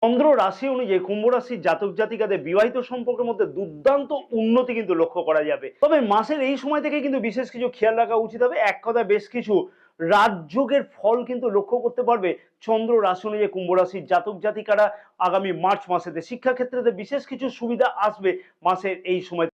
চন্দ্র রাশি অনুযায়ী কুম্ভ রাশির জাতক জাতিকাদের বিবাহিত সম্পর্কের মধ্যে দুর্দান্ত উন্নতি কিন্তু লক্ষ্য করা যাবে। তবে মাসের এই সময় থেকে কিন্তু বিশেষ কিছু খেয়াল রাখা উচিত হবে। এক কথায় বেশ কিছু রাজযোগের ফল কিন্তু লক্ষ্য করতে পারবে চন্দ্র রাশি অনুযায়ী কুম্ভ রাশির জাতক জাতিকারা। আগামী মার্চ মাসেতে শিক্ষাক্ষেত্রে বিশেষ কিছু সুবিধা আসবে মাসের এই সময়।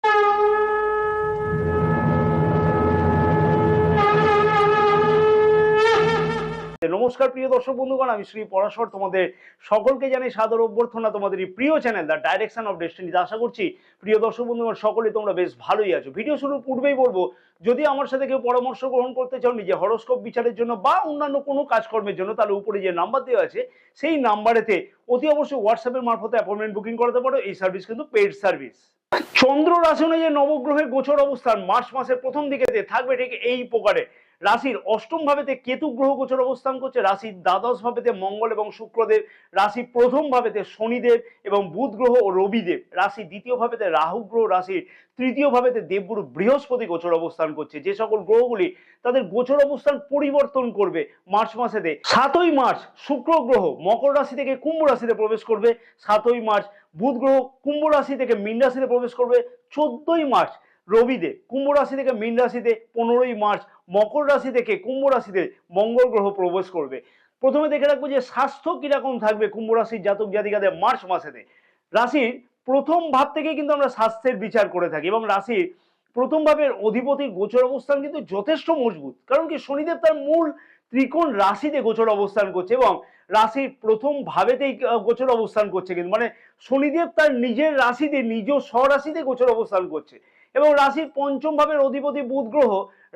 নমস্কার প্রিয় দর্শক বন্ধুগণ, আমি শ্রী পরাশর তোমাদের সকলকে জানাই সাদর অভ্যর্থনা তোমাদের এই প্রিয় চ্যানেল দ্য ডাইরেকশন অফ ডেস্টিনিতে। আশা করছি প্রিয় দর্শক বন্ধুগণ সকলে তোমরা বেশ ভালোই আছো। ভিডিও শুরুর পূর্বেই বলবো, যদি আমার সাথে কেউ পরামর্শ গ্রহণ করতে চাও নিজে হরোস্কোপ বিচারের জন্য বা অন্যান্য কোনো কাজকর্মের জন্য, তাহলে উপরে যে নাম্বার দেওয়া আছে সেই নাম্বারেতে অতি অবশ্যই হোয়াটসঅ্যাপের মারফতে অ্যাপয়েন্টমেন্ট বুকিং করাতে পারো। এই সার্ভিস কিন্তু পেইড সার্ভিস। চন্দ্র রাশি অনুযায়ী নবগ্রহের গোচর অবস্থান মার্চ মাসের প্রথম দিকে থাকবে ঠিক এই প্রকারে। রাশির অষ্টম ভাবেতে কেতু গ্রহ গোচর অবস্থান করছে, রাশির দ্বাদশ ভাবেতে মঙ্গল এবং শুক্রদেব, রাশির প্রথম ভাবেতে শনিদেব এবং বুধ গ্রহ ও রবিদেব, রাশির দ্বিতীয় ভাবেতে রাহু গ্রহ, রাশির তৃতীয় ভাবেতে দেবগুরু বৃহস্পতি গোচর অবস্থান করছে। যে সকল গ্রহগুলি তাদের গোচর অবস্থান পরিবর্তন করবে মার্চ মাসেতে। 7ই মার্চ শুক্র গ্রহ মকর রাশি থেকে কুম্ভ রাশিতে প্রবেশ করবে। 7ই মার্চ বুধ গ্রহ কুম্ভ রাশি থেকে মীন রাশিতে প্রবেশ করবে। 14ই মার্চ রবিদেব কুম্ভ রাশি থেকে মীন রাশিতে। 15ই মার্চ মকর রাশি থেকে কুম্ভ রাশিতে মঙ্গল গ্রহ প্রবেশ করবে। প্রথমে দেখে রাখবো যে স্বাস্থ্য কিরকম থাকবে কুম্ভ রাশির জাতক জাতিকাদের মার্চ মাসেতে। রাশির প্রথম ভাব থেকে কিন্তু আমরা স্বাস্থ্যের বিচার করে থাকি এবং রাশির প্রথম ভাবের অধিপতির গোচর অবস্থান কিন্তু যথেষ্ট মজবুত। কারণ কি, শনিদেব তার মূল ত্রিকোণ রাশিতে গোচর অবস্থান করছে এবং রাশির প্রথম ভাবেতেই গোচর অবস্থান করছে, কিন্তু মানে শনিদেব তার নিজের রাশিতে নিজ স্বরাশিতে গোচর অবস্থান করছে। এবং রাশির পঞ্চম ভাবের অধিপতি বুধ গ্রহ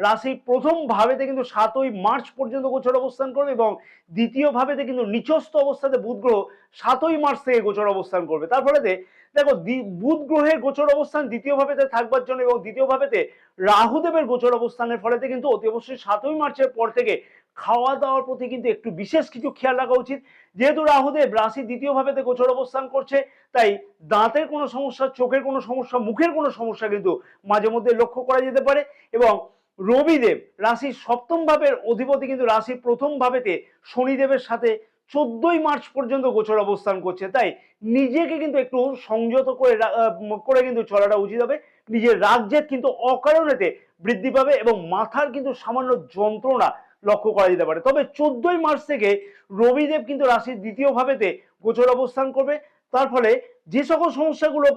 রাশির প্রথম ভাবেতে কিন্তু 7ই মার্চ পর্যন্ত গোচর অবস্থান করবে এবং দ্বিতীয় ভাবেতে কিন্তু নিচস্থ অবস্থাতে বুধ গ্রহ 7ই মার্চ থেকে গোচর অবস্থান করবে। তার ফলেতে দেখো বুধ গ্রহের গোচর অবস্থান দ্বিতীয় ভাবেতে থাকবার জন্য এবং দ্বিতীয় ভাবেতে রাহুদেবের গোচর অবস্থানের ফলেতে কিন্তু অতি অবশ্যই 7ই মার্চের পর থেকে খাওয়া দাওয়ার প্রতি কিন্তু একটু বিশেষ কিছু খেয়াল রাখা উচিত। যেহেতু রাহুদেব রাশি দ্বিতীয় ভাবেতে গোচর অবস্থান করছে, তাই দাঁতের কোনো সমস্যা, চোখের কোনো সমস্যা, মুখের কোনো সমস্যা কিন্তু মাঝে মধ্যে লক্ষ্য করা যেতে পারে। এবং রবিদেব রাশির সপ্তম ভাবের অধিপতি কিন্তু রাশির প্রথম ভাবেতে শনিদেবের সাথে 14ই মার্চ পর্যন্ত গোচর অবস্থান করছে। তাই নিজেকে কিন্তু একটু সংযত করে কিন্তু চলাটা উচিত হবে। নিজের রাজ্যের কিন্তু অকারণেতে বৃদ্ধি পাবে এবং মাথার কিন্তু সামান্য যন্ত্রণা লক্ষ্য করা যেতে পারে। তবে 14ই মার্চ থেকে রবিদেব কিন্তু রাশির দ্বিতীয় ভাবেতে গোচর অবস্থান করবে। তার ফলে যে সকল সমস্যাগুলো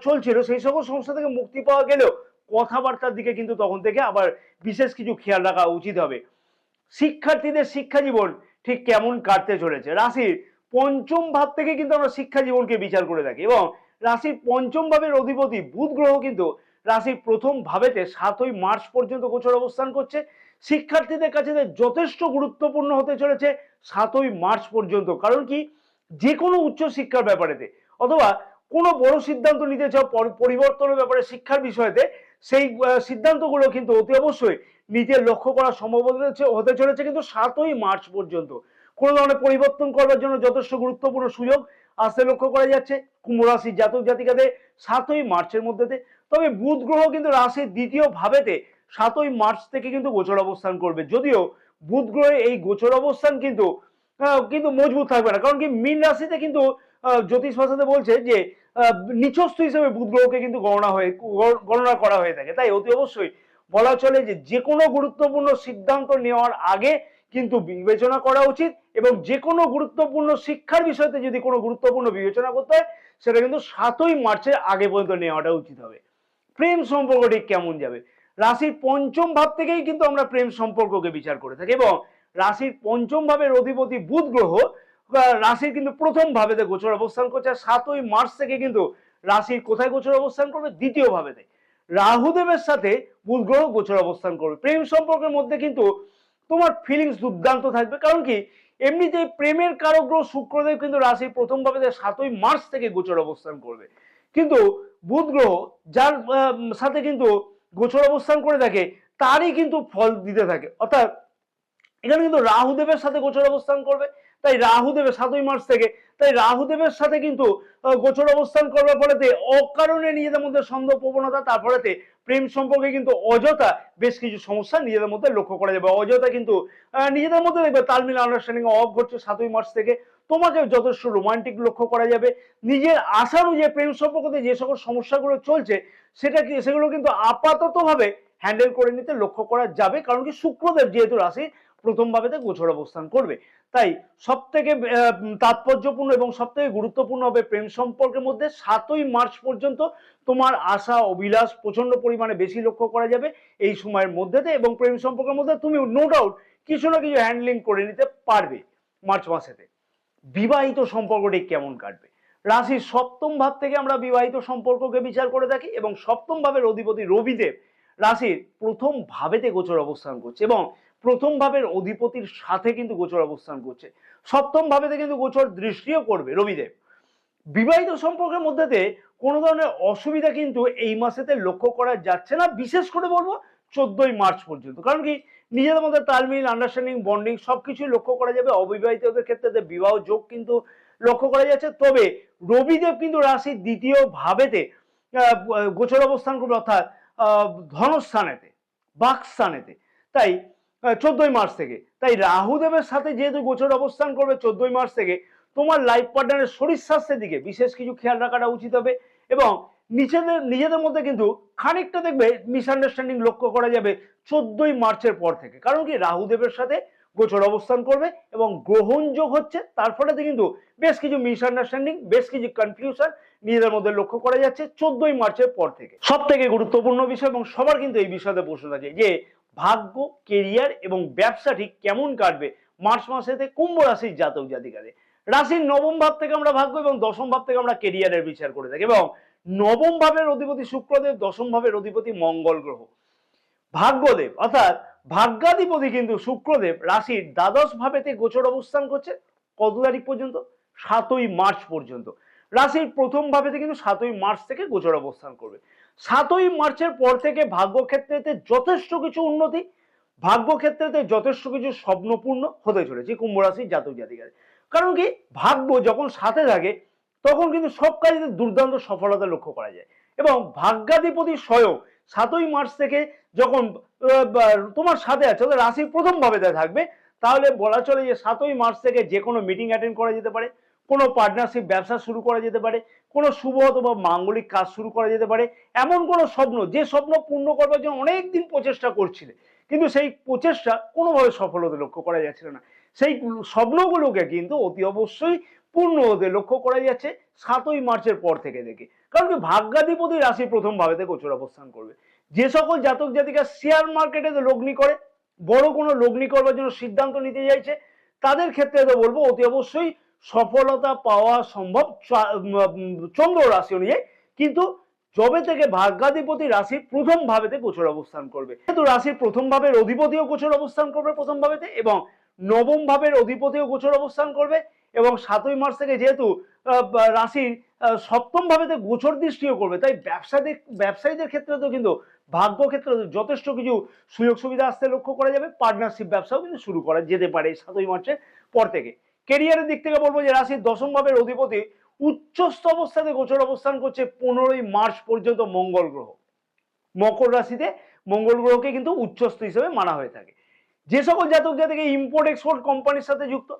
চলছিল সেই সকল সমস্যা থেকে মুক্তি পাওয়া গেলেও কথাবার্তার দিকে কিন্তু তখন থেকে আবার বিশেষ কিছু খেয়াল রাখা উচিত হবে। শিক্ষার্থীদের শিক্ষা জীবন ঠিক কেমন কাটতে চলেছে, রাশির পঞ্চম ভাব থেকে কিন্তু আমরা শিক্ষা জীবনকে বিচার করে থাকি এবং রাশির পঞ্চম ভাবের অধিপতি বুধ গ্রহ কিন্তু রাশির প্রথম ভাবেতে 7ই মার্চ পর্যন্ত গোচর অবস্থান করছে। শিক্ষার্থীদের কাছে যথেষ্ট গুরুত্বপূর্ণ হতে চলেছে 7ই মার্চ পর্যন্ত। কারণ কি, যে কোনো উচ্চ শিক্ষার ব্যাপারেতে অথবা কোনো বড় সিদ্ধান্ত নিতে চাও পরিবর্তনের ব্যাপারে শিক্ষার বিষয়তে, সেই সিদ্ধান্তগুলো কিন্তু অতি অবশ্যই নিজের লক্ষ্য করা সম্ভব হতে চলেছে কিন্তু 7ই মার্চ পর্যন্ত। কোনো ধরনের পরিবর্তন করবার জন্য যথেষ্ট গুরুত্বপূর্ণ সুযোগ আসতে লক্ষ্য করা যাচ্ছে কুম্ভ রাশির জাতক জাতিকাদের 7ই মার্চের মধ্যে। তবে বুধ গ্রহ কিন্তু রাশির দ্বিতীয় ভাবেতে 7ই মার্চ থেকে কিন্তু গোচর অবস্থান করবে। যদিও বুধ গ্রহের এই গোচর অবস্থান কিন্তু মজবুত থাকবে না। কারণ কি, মীন রাশিতে কিন্তু জ্যোতিষ ভাষাতে বলছে যে নিচস্থ হিসেবে বুধ গ্রহকে কিন্তু গণনা করা হয়ে থাকে। তাই অতি অবশ্যই বলা চলে যে কোনো গুরুত্বপূর্ণ সিদ্ধান্ত নেওয়ার আগে কিন্তু বিবেচনা করা উচিত এবং যে কোনো গুরুত্বপূর্ণ শিক্ষার বিষয়তে যদি কোনো গুরুত্বপূর্ণ বিবেচনা করতে হয় সেটা কিন্তু 7ই মার্চের আগে পর্যন্ত নেওয়াটা উচিত হবে। প্রেম সম্পর্ক ঠিক কেমন যাবে, রাশির পঞ্চম ভাব থেকেই কিন্তু আমরা প্রেম সম্পর্ককে বিচার করে থাকি এবং রাশির পঞ্চম ভাবের অধিপতি বুধ গ্রহ রাশির কিন্তু প্রথম ভাবেতে গোচর অবস্থান করছে। 7ই মার্চ থেকে কিন্তু রাশির কোথায় গোচর অবস্থান করবে, দ্বিতীয় ভাবেতে রাহুদেবের সাথে বুধ গ্রহ গোচর অবস্থান করবে। প্রেম সম্পর্কের মধ্যে কিন্তু তোমার ফিলিংস দুর্দান্ত থাকবে। কারণ কি, এমনিতে প্রেমের কারক গ্রহ শুক্রদেব কিন্তু রাশির প্রথম ভাবেতে 7ই মার্চ থেকে গোচর অবস্থান করবে, কিন্তু বুধ গ্রহ যার সাথে কিন্তু গোচর অবস্থান করে থাকে তারই কিন্তু ফল দিতে থাকে। অর্থাৎ এখানে কিন্তু রাহুদেবের সাথে গোচর অবস্থান করবে, তাই রাহুদেবের 7ই মার্চ থেকে, তাই রাহুদেবের সাথে কিন্তু গোচর অবস্থান করবার ফলেতে অকারণে নিজেদের মধ্যে সন্দেহ প্রবণতা, তার ফলেতে প্রেম সম্পর্কে কিন্তু অযথা বেশ কিছু সমস্যা নিজেদের মধ্যে লক্ষ্য করা যাবে। অযথা কিন্তু নিজেদের মধ্যে দেখবে তালমিল আন্ডারস্ট্যান্ডিং অভাব ঘটছে 7ই মার্চ থেকে। তোমাকে যথেষ্ট রোমান্টিক লক্ষ্য করা যাবে। নিজের আশানুযায়ী প্রেম সম্পর্কতে যে সকল সমস্যাগুলো চলছে সেগুলো কিন্তু আপাততভাবে হ্যান্ডেল করে নিতে লক্ষ্য করা যাবে, কারণ কি শুক্রদেব যেহেতু রাশি প্রথম ভাবেতে গোচর অবস্থান করবে, তাই সব থেকে তাৎপর্যপূর্ণ এবং সব থেকে গুরুত্বপূর্ণ হবে প্রেম সম্পর্কের মধ্যে 7ই মার্চ পর্যন্ত তোমার আশা অভিলাষ প্রচন্ড পরিমাণে বেশি লক্ষ্য করা যাবে এই সময়ের মধ্যেতে, এবং প্রেম সম্পর্কের মধ্যে তুমি নো ডাউট কিছু না কিছু হ্যান্ডলিং করে নিতে পারবে মার্চ মাসেতে। বিবাহিত সম্পর্কটি কেমন কাটবে? রাশির সপ্তম ভাব থেকে আমরা বিবাহিত সম্পর্ককে বিচার করে থাকি, এবং সপ্তম ভাবের অধিপতি রবিদেব রাশির প্রথম ভাবেতে গোচর অবস্থান করছে, এবং প্রথম ভাবের অধিপতির সাথে কিন্তু গোচর অবস্থান করছে। সপ্তম ভাবেতে কিন্তু গোচর দৃষ্টিও করবে রবিদেব। বিবাহিত সম্পর্কের মধ্যেতে কোনো ধরনের অসুবিধা কিন্তু এই মাসেতে লক্ষ্য করা যাচ্ছে না, বিশেষ করে বলবো 14ই মার্চ পর্যন্ত। কারণ কি নিজেদের মধ্যে তালমিল, আন্ডারস্ট্যান্ডিং, বন্ডিং সবকিছুই লক্ষ্য করা যাবে। অবিবাহিতদের ক্ষেত্রে বিবাহ যোগ কিন্তু লক্ষ্য করা যাচ্ছে। তবে রবিদেব কিন্তু রাশির দ্বিতীয় ভাবেতে গোচর অবস্থান করবে, অর্থাৎ ধনস্থানেতে, বাকস্থানেতে, তাই 14ই মার্চ থেকে। তাই রাহুদেবের সাথে যেহেতু গোচর অবস্থান করবে 14ই মার্চ থেকে, তোমার লাইফ পার্টনারের শরীর স্বাস্থ্যের দিকে বিশেষ কিছু খেয়াল রাখাটা উচিত হবে, এবং নিজেদের মধ্যে কিন্তু খানিকটা দেখবে মিসআন্ডারস্ট্যান্ডিং লক্ষ্য করা যাবে 14ই মার্চের পর থেকে। কারণ কি রাহুদেবের সাথে গোচর অবস্থান করবে এবং গ্রহণ যোগ হচ্ছে, তার ফলে কিন্তু বেশ কিছু মিসআন্ডারস্ট্যান্ডিং, বেশ কিছু কনফিউশন নিজেদের মধ্যে লক্ষ্য করা যাচ্ছে 14ই মার্চের পর থেকে। সব থেকে গুরুত্বপূর্ণ বিষয়, এবং সবার কিন্তু এই বিষয়ে প্রশ্ন আছে যে ভাগ্য, কেরিয়ার এবং ব্যবসা ঠিক কেমন কাটবে মার্চ মাসেতে কুম্ভ রাশির জাতক জাতিকাদের। রাশির নবম ভাব থেকে আমরা ভাগ্য এবং দশম ভাব থেকে আমরা কেরিয়ারের বিচার করে থাকি, এবং নবম ভাবের অধিপতি শুক্রদেব, দশম ভাবের অধিপতি মঙ্গল গ্রহ। ভাগ্যদেব অর্থাৎ ভাগ্যাধিপতি কিন্তু শুক্রদেব রাশির দ্বাদশ ভাবেতে গোচর অবস্থান করছে কত তারিখ পর্যন্ত? 7ই মার্চ পর্যন্ত। রাশির প্রথম ভাবেতে কিন্তু 7ই মার্চ থেকে গোচর অবস্থান করবে। 7ই মার্চের পর থেকে ভাগ্যক্ষেত্রেতে যথেষ্ট কিছু উন্নতি, ভাগ্যক্ষেত্রেতে যথেষ্ট কিছু স্বপ্নপূর্ণ হতে চলেছে কুম্ভ রাশির জাতক জাতিকাদের। কারণ কি ভাগ্য যখন সাথে থাকে তখন কিন্তু সব কাজে দুর্দান্ত সফলতা লক্ষ্য করা যায়, এবং ভাগ্যাধিপতি স্বয়ং 7ই মার্চ থেকে যখন তোমার সাথে আছে, রাশির প্রথম ভাবেতে থাকবে, তাহলে বলা চলে যে 7ই মার্চ থেকে যে কোনো মিটিং অ্যাটেন্ড করা যেতে পারে, কোনো পার্টনারশিপ ব্যবসা শুরু করা যেতে পারে, কোনো শুভ অথবা মাঙ্গলিক কাজ শুরু করা যেতে পারে। এমন কোনো স্বপ্ন, যে স্বপ্ন পূর্ণ করবার জন্য অনেকদিন প্রচেষ্টা করছিলে কিন্তু সেই প্রচেষ্টা কোনোভাবে সফলতা লক্ষ্য করা যাচ্ছিল না, সেই স্বপ্নগুলোকে কিন্তু অতি অবশ্যই পূর্ণ হতে লক্ষ্য করা যাচ্ছে 7ই মার্চের পর থেকে দেখে। কারণ কি ভাগ্যাধিপতি রাশি প্রথম ভাবেতে গোচর অবস্থান করবে। যে সকল জাতক জাতিকা শেয়ার মার্কেটে লগ্নি করে, বড় কোনো লগ্নি করবার জন্য সিদ্ধান্ত নিতে চাইছে, তাদের ক্ষেত্রে তো বলবো অতি অবশ্যই সফলতা পাওয়া সম্ভব চন্দ্র রাশি অনুযায়ী। কিন্তু যবে থেকে ভাগ্যাধিপতি রাশির প্রথম ভাবেতে গোচর অবস্থান করবে, যেহেতু রাশির প্রথম ভাবের অধিপতিও গোচর অবস্থান করবে প্রথম ভাবেতে, এবং নবম ভাবের অধিপতিও গোচর অবস্থান করবে, এবং 7ই মার্চ থেকে যেহেতু রাশির সপ্তম ভাবেতে গোচর দৃষ্টিও করবে, তাই ব্যবসায়ীদের ক্ষেত্রে তো কিন্তু ভাগ্য ক্ষেত্রে যথেষ্ট কিছু সুযোগ সুবিধা আসতে লক্ষ্য করা যাবে। পার্টনারশিপ ব্যবসাও কিন্তু শুরু করা যেতে পারে 7ই মার্চের পর থেকে। কেরিয়ারের দিক থেকে বলবো যে রাশির দশম ভাবের অধিপতি উচ্চস্থ অবস্থাতে গোচর অবস্থান করছে 15ই মার্চ পর্যন্ত মঙ্গল গ্রহ। মকর রাশিতে মঙ্গল গ্রহকে কিন্তু উচ্চস্থ হিসেবে মানা হয়ে থাকে। যে সকল জাতক জাতিকে ইম্পোর্ট এক্সপোর্ট কোম্পানির সাথে যুক্ত,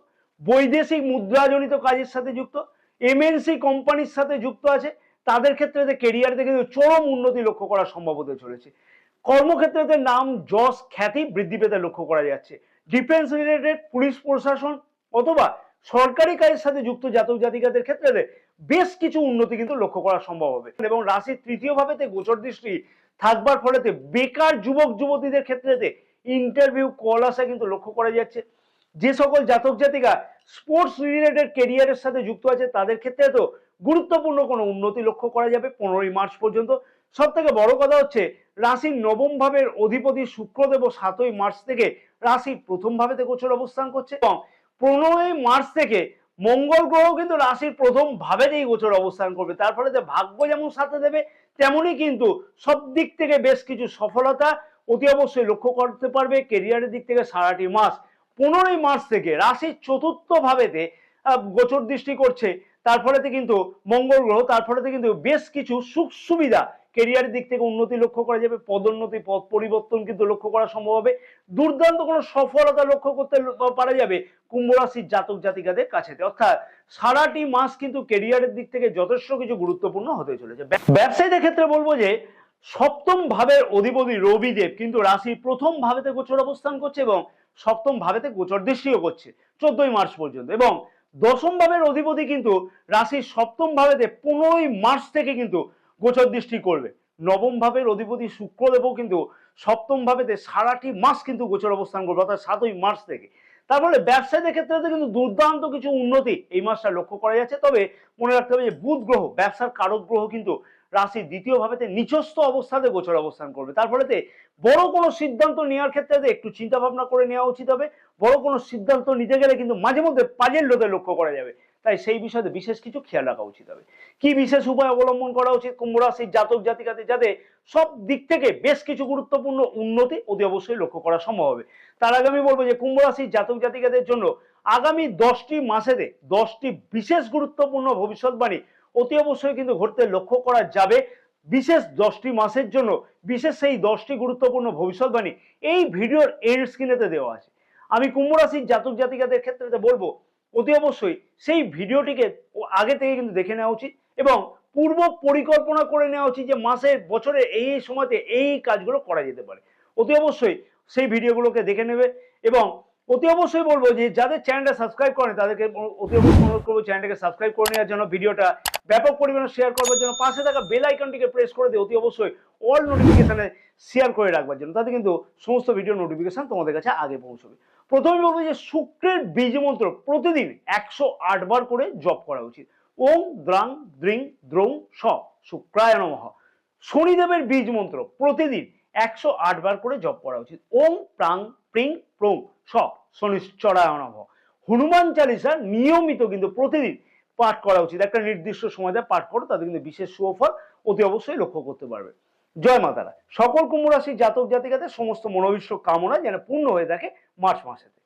বৈদেশিক মুদ্রাজনিত কাজের সাথে যুক্ত, এমএনসি কোম্পানির সাথে যুক্ত আছে, তাদের ক্ষেত্রে কেরিয়ার থেকে চরম উন্নতি লক্ষ্য করা সম্ভব হতে চলেছে। কর্মক্ষেত্রে নাম, যশ, খ্যাতি বৃদ্ধি পেতে লক্ষ্য করা যাচ্ছে। ডিফেন্স রিলেটেড, পুলিশ প্রশাসন অথবা সরকারি কাজের সাথে যুক্ত জাতক জাতিকাদের ক্ষেত্রে বেশ কিছু উন্নতি কিন্তু লক্ষ্য করা সম্ভব হবে। এবং রাশির তৃতীয় ভাবেতে গোচর দৃষ্টি থাকবার ফলেতে বেকার যুবক যুবতীদের ক্ষেত্রে ইন্টারভিউ কল আসা কিন্তু লক্ষ্য করা যাচ্ছে। যে সকল জাতক জাতিকা স্পোর্টস রিলেটেড ক্যারিয়ারের সাথে যুক্ত আছে, তাদের ক্ষেত্রে তো গুরুত্বপূর্ণ কোনো উন্নতি লক্ষ্য করা যাবে 15ই মার্চ পর্যন্ত। সব থেকে বড় কথা হচ্ছে রাশির নবম ভাবের অধিপতি শুক্রদেব 7ই মার্চ থেকে রাশির প্রথম ভাবেতে গোচর অবস্থান করছে, এবং 15ই মার্চ থেকে মঙ্গল গ্রহ কিন্তু রাশির প্রথম ভাবেতেই গোচর অবস্থান করবে। তার ফলে ভাগ্য যেমন সাথে দেবে, তেমনি কিন্তু সব দিক থেকে বেশ কিছু সফলতা অতি অবশ্যই লক্ষ্য করতে পারবে। কেরিয়ারের দিক থেকে সারাটি মাস 15ই মার্চ থেকে রাশির চতুর্থ ভাবেতে গোচর দৃষ্টি করছে, তার ফলেতে কিন্তু মঙ্গল গ্রহ, তার ফলেতে কিন্তু বেশ কিছু সুখ সুবিধা কেরিয়ারের দিক থেকে উন্নতি লক্ষ্য করা যাবে, পদোন্নতি পদ পরিবর্তন কিন্তু লক্ষ্য করা সম্ভব হবে, দুর্দান্ত কোনো সফলতা লক্ষ্য করতে পারা যাবে কুম্ভ রাশির জাতক জাতিকাদের কাছেতে। অর্থাৎ সারাটি মাস কিন্তু কেরিয়ারের দিক থেকে যথেষ্ট কিছু গুরুত্বপূর্ণ হতে চলেছে। ব্যবসায়ীদের ক্ষেত্রে বলবো যে সপ্তম ভাবের অধিপতি রবিদেব কিন্তু রাশির প্রথম ভাবেতে গোচর অবস্থান করছে এবং সপ্তম ভাবেতে গোচর দৃষ্টিও করছে 14ই মার্চ পর্যন্ত, এবং দশম ভাবের অধিপতি কিন্তু রাশির সপ্তম ভাবেতে 15ই মার্চ থেকে কিন্তু গোচর দৃষ্টি করবে। নবম ভাবের অধিপতি শুক্রদেবও কিন্তু সপ্তম ভাবেতে সারাটি মাস কিন্তু গোচর অবস্থান করবে, অর্থাৎ 7ই মার্চ থেকে। তার ফলে ব্যবসায়ীদের ক্ষেত্রে কিন্তু দুর্দান্ত কিছু উন্নতি এই মাসটা লক্ষ্য করা যাচ্ছে। তবে মনে রাখতে হবে যে বুধ গ্রহ, ব্যবসার কারক গ্রহ, কিন্তু রাশির দ্বিতীয় ভাবেতে নিচস্থ অবস্থাতে গোচর অবস্থান করবে। তার ফলেতে বড় কোনো সিদ্ধান্ত নেওয়ার ক্ষেত্রে একটু চিন্তা ভাবনা করে নেওয়া উচিত হবে। বড় কোনো সিদ্ধান্ত নিতে গেলে কিন্তু মাঝে মধ্যে পাজেল লোতে লক্ষ্য করা যাবে, তাই সেই বিষয়ে বিশেষ কিছু খেয়াল রাখা উচিত হবে। কি বিশেষ উপায় অবলম্বন করা উচিত কুম্ভ রাশির জাতক জাতিকাদের, যাতে সব দিক থেকে বেশ কিছু গুরুত্বপূর্ণ উন্নতি অতি অবশ্যই লক্ষ্য করা সম্ভব হবে। তার আগে আমি বলবো যে কুম্ভ রাশির জাতক জাতিকাদের জন্য আগামী 10টি মাসেতে 10টি বিশেষ গুরুত্বপূর্ণ ভবিষ্যৎবাণী অতি অবশ্যই কিন্তু ঘটতে লক্ষ্য করা যাবে। বিশেষ 10টি মাসের জন্য বিশেষ সেই 10টি গুরুত্বপূর্ণ ভবিষ্যৎবাণী এই ভিডিওর এন্ড স্ক্রিনেতে দেওয়া আছে। আমি কুম্ভ রাশির জাতক জাতিকাদের ক্ষেত্রে বলবো অতি অবশ্যই সেই ভিডিওটিকে আগে থেকে কিন্তু দেখে নেওয়া উচিত এবং পূর্ব পরিকল্পনা করে নেওয়া উচিত যে মাসের বছরে এই সময়তে এই কাজগুলো করা যেতে পারে। অতি অবশ্যই সেই ভিডিওগুলোকে দেখে নেবে এবং অতি অবশ্যই বলবো যে যাদের চ্যানেলটা সাবস্ক্রাইব করেন তাদেরকে অতি অবশ্যই অনুরোধ করবো চ্যানেলটাকে সাবস্ক্রাইব করে নেওয়ার জন্য, ভিডিওটা ব্যাপক পরিমাণে শেয়ার করবার জন্য, পাশে থাকা বেল আইকনটিকে প্রেস করে দিয়ে অতি অবশ্যই অল নোটিফিকেশনে শেয়ার করে রাখবার জন্য, তাতে কিন্তু সমস্ত ভিডিও নোটিফিকেশন তোমাদের কাছে আগে পৌঁছবে। প্রথমে বলবো যে শুক্রের বীজ মন্ত্র প্রতিদিন 108 বার করে জপ করা উচিত। ওং দ্রাং দ্রিং দ্রৌং স শুক্রায় নমঃ। শনিদেবের বীজ মন্ত্র প্রতিদিন 108 বার করে জপ করা উচিত। ওং প্রাং প্রিং প্রং স শনিশ্চরায় নমঃ। হনুমান চালিসা নিয়মিত কিন্তু প্রতিদিন পাঠ করা উচিত। একটা নির্দিষ্ট সময় পাঠ করো, তাদের কিন্তু বিশেষ সুফল অতি অবশ্যই লক্ষ্য করতে পারবে। জয় মাতারা। সকল কুম্ভ রাশির জাতক জাতিকাদের সমস্ত মনোবিশ্ব কামনা যেন পূর্ণ হয়ে থাকে মার্চ মাসেতে।